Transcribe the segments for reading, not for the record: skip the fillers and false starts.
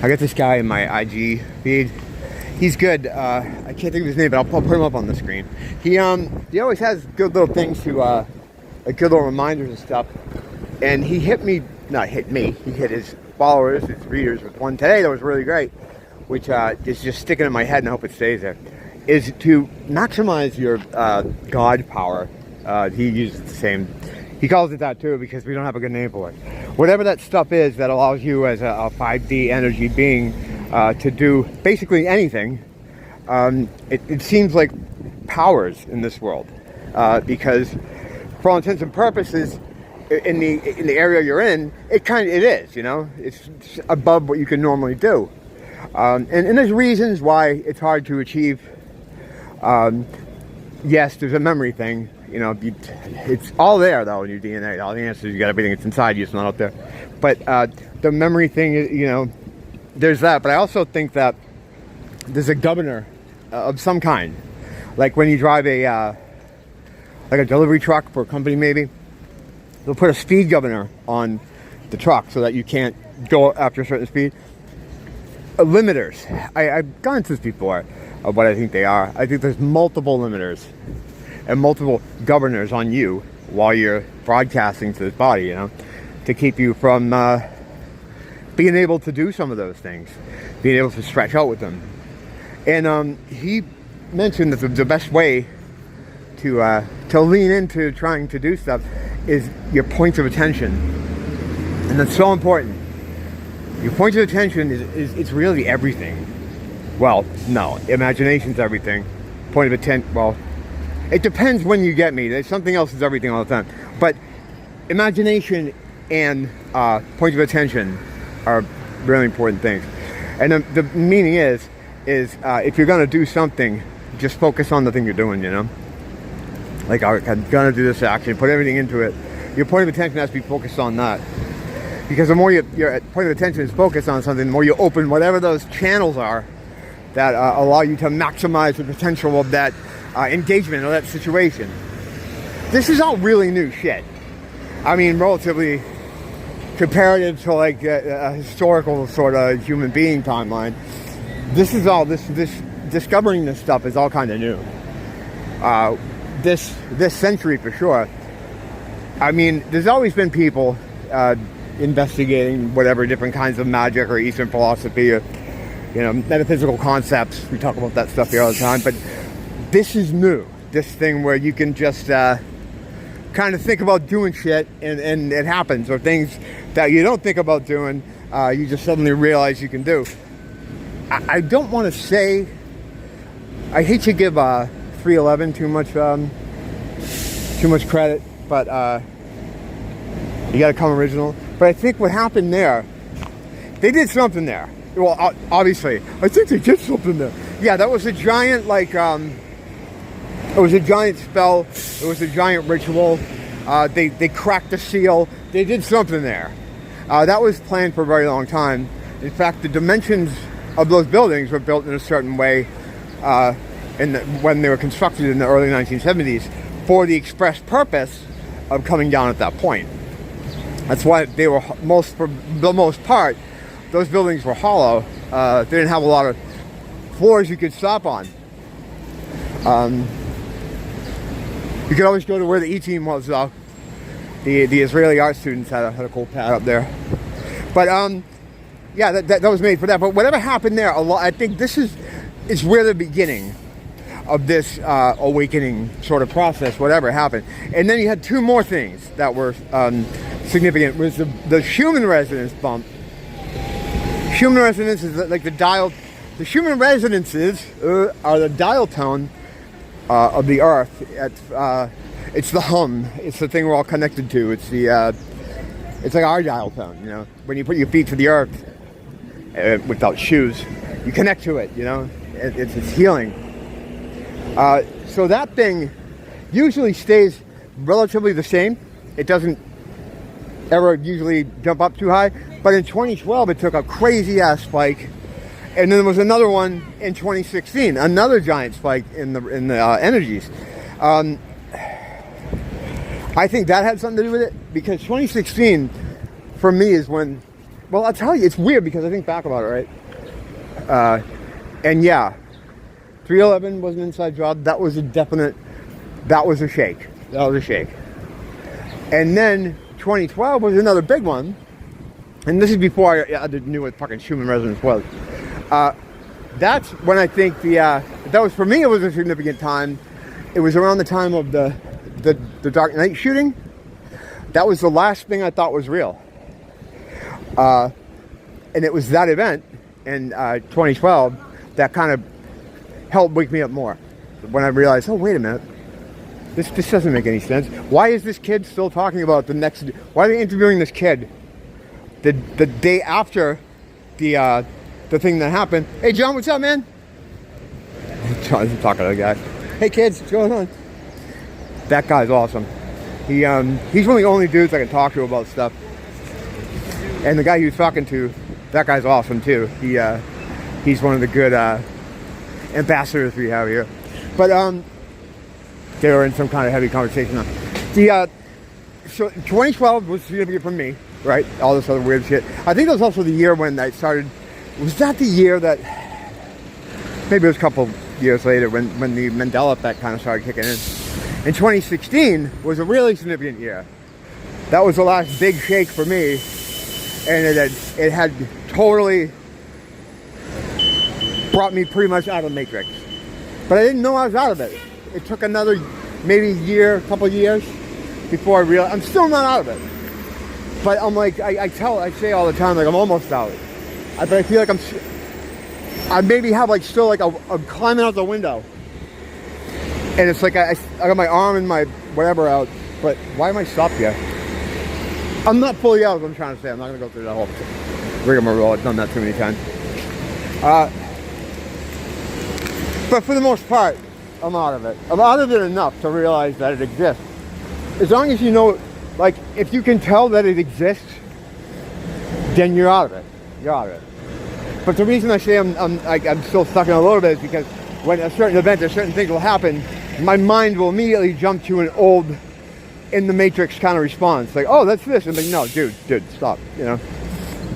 I got this guy in my IG feed. He's good. I can't think of his name, but I'll put him up on the screen. He always has good little things to, like good little reminders and stuff. And he not hit me, he hit his followers, his readers with one today that was really great, which is just sticking in my head and I hope it stays there, is to maximize your God power. He uses the same, he calls it that too because we don't have a good name for it. Whatever that stuff is that allows you as a 5D energy being to do basically anything, it seems like powers in this world, because for all intents and purposes, in the area you're in, it is, you know, it's above what you can normally do, and there's reasons why it's hard to achieve. Yes, there's a memory thing, you know, it's all there though in your DNA. All the answers, you got everything, it's inside you, it's not out there. But the memory thing, you know, there's that. But I also think that there's a governor of some kind, like when you drive a delivery truck for a company, maybe they'll put a speed governor on the truck so that you can't go after a certain speed. Limiters. I've gone through this before of what I think they are. I think there's multiple limiters and multiple governors on you while you're broadcasting to this body, you know, to keep you from being able to do some of those things, being able to stretch out with them. And he mentioned that the best way to lean into trying to do stuff is your points of attention, and that's so important. Your points of attention is it's really everything. Well, no, imagination's everything. Point of attention, well, it depends when you get me. There's something else is everything all the time. But imagination and points of attention are really important things. And the meaning is if you're going to do something, just focus on the thing you're doing, you know? Like, I'm going to do this action, put everything into it. Your point of attention has to be focused on that. Because the more your point of attention is focused on something, the more you open whatever those channels are that allow you to maximize the potential of that engagement or that situation. This is all really new shit. I mean, relatively comparative to like a historical sort of human being timeline. This is all, this discovering this stuff is all kind of new. This century for sure. I mean, there's always been people investigating whatever different kinds of magic or Eastern philosophy or, you know, metaphysical concepts. We talk about that stuff here all the time, but this is new. This thing where you can just kind of think about doing shit and it happens, or things that you don't think about doing, you just suddenly realize you can do. I don't want to say, I hate to give 311 too much credit, but you gotta come original. But I think what happened there, they did something there. Well, obviously, I think they did something there. Yeah, that was a giant, like, it was a giant spell. It was a giant ritual. They cracked the seal. They did something there. That was planned for a very long time. In fact, the dimensions of those buildings were built in a certain way when they were constructed in the early 1970s for the express purpose of coming down at that point. That's why they were for the most part, those buildings were hollow. They didn't have a lot of floors you could stop on. You could always go to where the E-team was, though. The Israeli art students had a cool pad up there. But yeah, that was made for that. But whatever happened there, I think this is where the beginning of this awakening sort of process, whatever happened. And then you had two more things that were significant. Was the Schumann resonance bump. Schumann resonance is like the dial. The Schumann resonances are the dial tone of the Earth. It's the hum. It's the thing we're all connected to. It's it's like our dial tone. You know, when you put your feet to the earth without shoes, you connect to it. You know, it's healing. So that thing usually stays relatively the same. It doesn't ever usually jump up too high. But in 2012, it took a crazy ass spike, and then there was another one in 2016, another giant spike in the energies. I think that had something to do with it, because 2016 for me is when well, I'll tell you, it's weird because I think back about it, right? And yeah, 311 was an inside job. That was a definite, that was a shake. That was a shake. And then 2012 was another big one. And this is before I knew what fucking Schumann resonance was. That's when I think that was, for me, it was a significant time. It was around the time of the Dark Knight shooting. That was the last thing I thought was real. And it was that event in 2012 that kind of helped wake me up more. When I realized, oh, wait a minute. This doesn't make any sense. Why is this kid still talking about the next... Why are they interviewing this kid the day after the thing that happened? Hey, John, what's up, man? John's talking to the guy. Hey, kids, what's going on? That guy's awesome. He's one of the only dudes I can talk to about stuff. And the guy he was talking to, that guy's awesome, too. He's one of the good ambassadors we have here. But, they were in some kind of heavy conversation. So 2012 was significant for me, right? All this other weird shit. I think that was also the year when I started. Was that the year that? Maybe it was a couple years later when the Mandela effect kind of started kicking in. And 2016 was a really significant year. That was the last big shake for me, and it had totally brought me pretty much out of the Matrix. But I didn't know I was out of it. It took another maybe year, couple of years before I realized I'm still not out of it. But I'm like, I say all the time, like I'm almost out. But I feel like I maybe have like still like I'm climbing out the window. And it's like I got my arm and my whatever out. But why am I stopped here? I'm not fully out, is what I'm trying to say. I'm not going to go through that whole rigmarole. I've done that too many times. But for the most part, I'm out of it. I'm out of it enough to realize that it exists. As long as you know, like, if you can tell that it exists, then you're out of it. You're out of it. But the reason I say I'm still stuck in a little bit is because when a certain event or certain things will happen, my mind will immediately jump to an old, in the Matrix kind of response. Like, oh, that's this. And like, no, dude, stop. You know,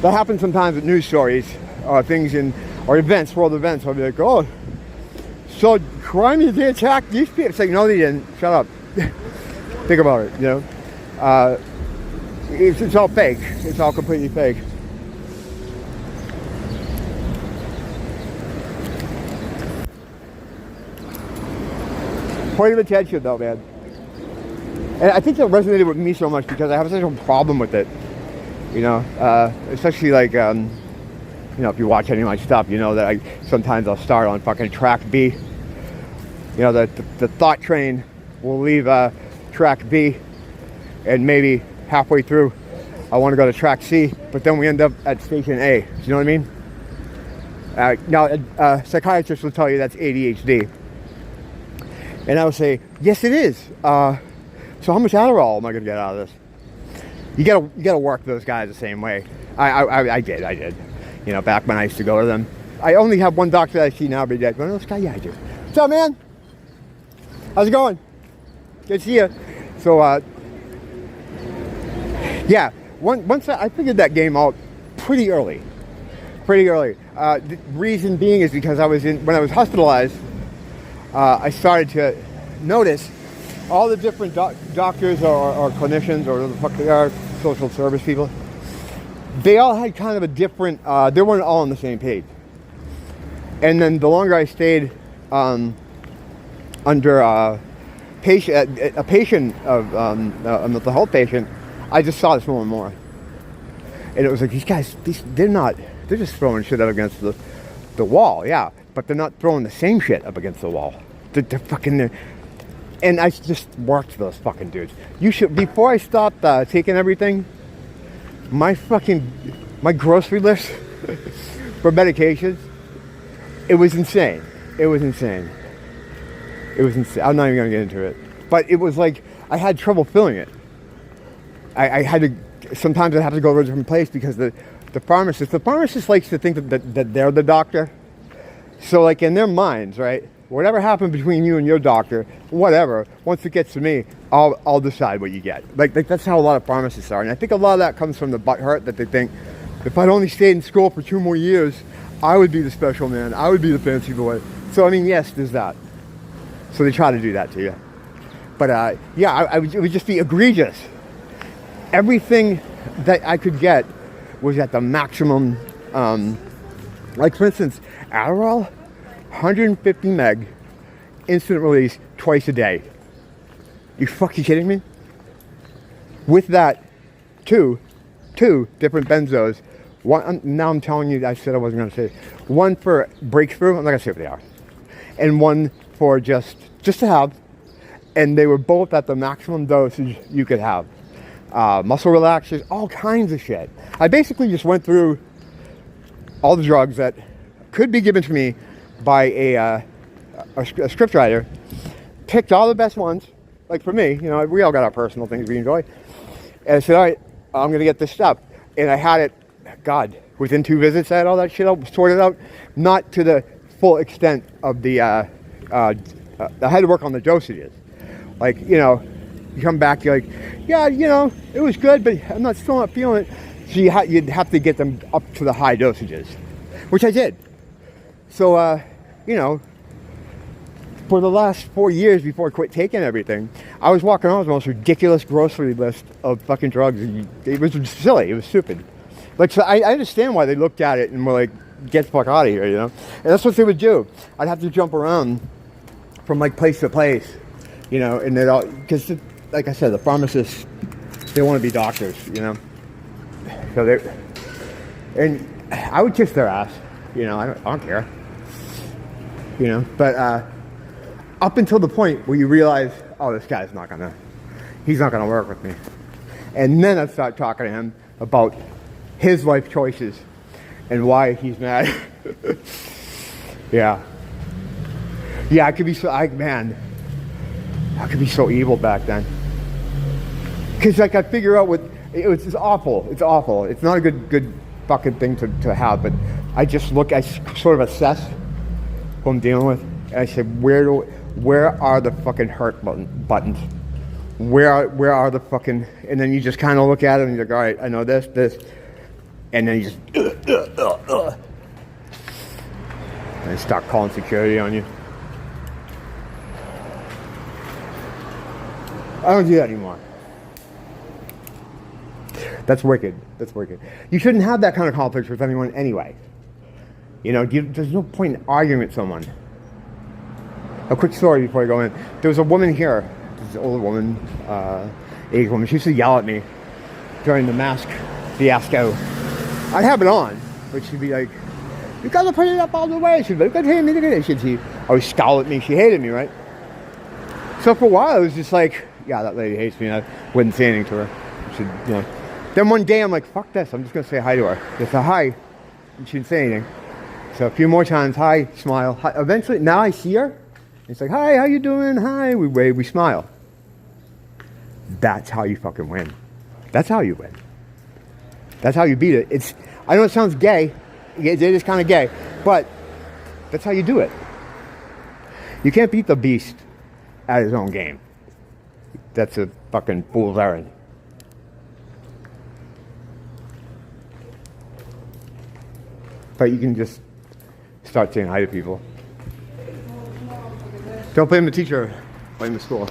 that happens sometimes with news stories or things or events, world events. I'll be like, oh, so crime, they attacked these people. It's like, no, they didn't. Shut up. Think about it, you know. It's all fake. It's all completely fake. Point of attention, though, man. And I think that resonated with me so much because I have such a problem with it. You know, especially like, you know, if you watch any of my stuff, you know that sometimes I'll start on fucking track B. You know, the thought train will leave track B, and maybe halfway through, I want to go to track C, but then we end up at station A. Do you know what I mean? Now, psychiatrists will tell you that's ADHD. And I would say, yes, it is. So how much Adderall am I going to get out of this? You gotta work those guys the same way. I did. You know, back when I used to go to them. I only have one doctor that I see now every day. But this guy, yeah, I do. What's up, man? How's it going? Good to see you. So, yeah, once I figured that game out pretty early. The reason being is because when I was hospitalized, I started to notice all the different doctors or clinicians or whatever the fuck they are, social service people. They all had kind of a different, they weren't all on the same page. And then the longer I stayed under a patient of a mental health patient, I just saw this more and more. And it was like, these guys, they're just throwing shit up against the wall, yeah, but they're not throwing the same shit up against the wall. They're fucking, and I just worked those fucking dudes. You should, before I stopped taking everything, my grocery list for medications, it was insane. I'm not even gonna get into it. But it was like, I had trouble filling it. I had to, sometimes I'd have to go to a different place because the pharmacist likes to think that they're the doctor. So like in their minds, right? Whatever happened between you and your doctor, whatever, once it gets to me, I'll decide what you get. Like that's how a lot of pharmacists are. And I think a lot of that comes from the butt hurt that they think, If I'd only stayed in school for 2 more years, I would be the special man. I would be the fancy boy. So, I mean, yes, there's that. So they try to do that to you. But, yeah, it would just be egregious. Everything that I could get was at the maximum. Like, for instance, Adderall, 150 meg, instant release, twice a day. You fucking kidding me? With that, two different benzos. One, now I'm telling you, I said I wasn't going to say it. One for breakthrough, I'm not going to say what they are. And one for just to have. And they were both at the maximum dosage you could have. Muscle relaxers, all kinds of shit. I basically just went through all the drugs that could be given to me by a script writer, picked all the best ones, like for me, you know, we all got our personal things we enjoy, and I said, all right, I'm going to get this stuff, and I had it, God, within 2 visits, I had all that shit sorted out, not to the full extent of the, I had to work on the dosages, like, you know, you come back, you're like, yeah, you know, it was good, but I'm still not feeling it. So you'd have to get them up to the high dosages, which I did. So, you know, for the last 4 years before I quit taking everything, I was walking around with the most ridiculous grocery list of fucking drugs. It was silly. It was stupid. Like, so I understand why they looked at it and were like, get the fuck out of here, you know? And that's what they would do. I'd have to jump around from, like, place to place, you know, and they'd all, because, like I said, the pharmacists, they want to be doctors, you know? So and I would kiss their ass, you know, I don't care, you know, but up until the point where you realize, oh, this guy's he's not gonna work with me. And then I start talking to him about his life choices and why he's mad. Yeah, I could be I could be so evil back then. Cause like I figure out it's awful. It's awful. It's not a good fucking thing to have, but I sort of assess who I'm dealing with, and I say, where are the fucking hurt buttons? Where are the fucking, and then you just kind of look at it and you're like, all right, I know this, and then you just, and they start calling security on you. I don't do that anymore. That's wicked. You shouldn't have that kind of conflict with anyone anyway. You know, there's no point in arguing with someone. A quick story before I go in. There was a woman here, this older woman, Asian woman. She used to yell at me during the mask fiasco. I'd have it on, but she'd be like, you gotta put it up all the way. She'd be like, hey, she'd always scowl at me. She hated me, right? So for a while, it was just like, yeah, that lady hates me. I wouldn't say anything to her. She'd, you know. Then one day I'm like, fuck this, I'm just going to say hi to her. Just a hi. And she didn't say anything. So a few more times, hi, smile. Hi. Eventually, now I see her. It's like, hi, how you doing? Hi. We wave, we smile. That's how you fucking win. That's how you win. That's how you beat it. I know it sounds gay. It is kind of gay. But that's how you do it. You can't beat the beast at his own game. That's a fucking fool's errand. But you can just start saying hi to people. Don't blame the teacher, blame the school.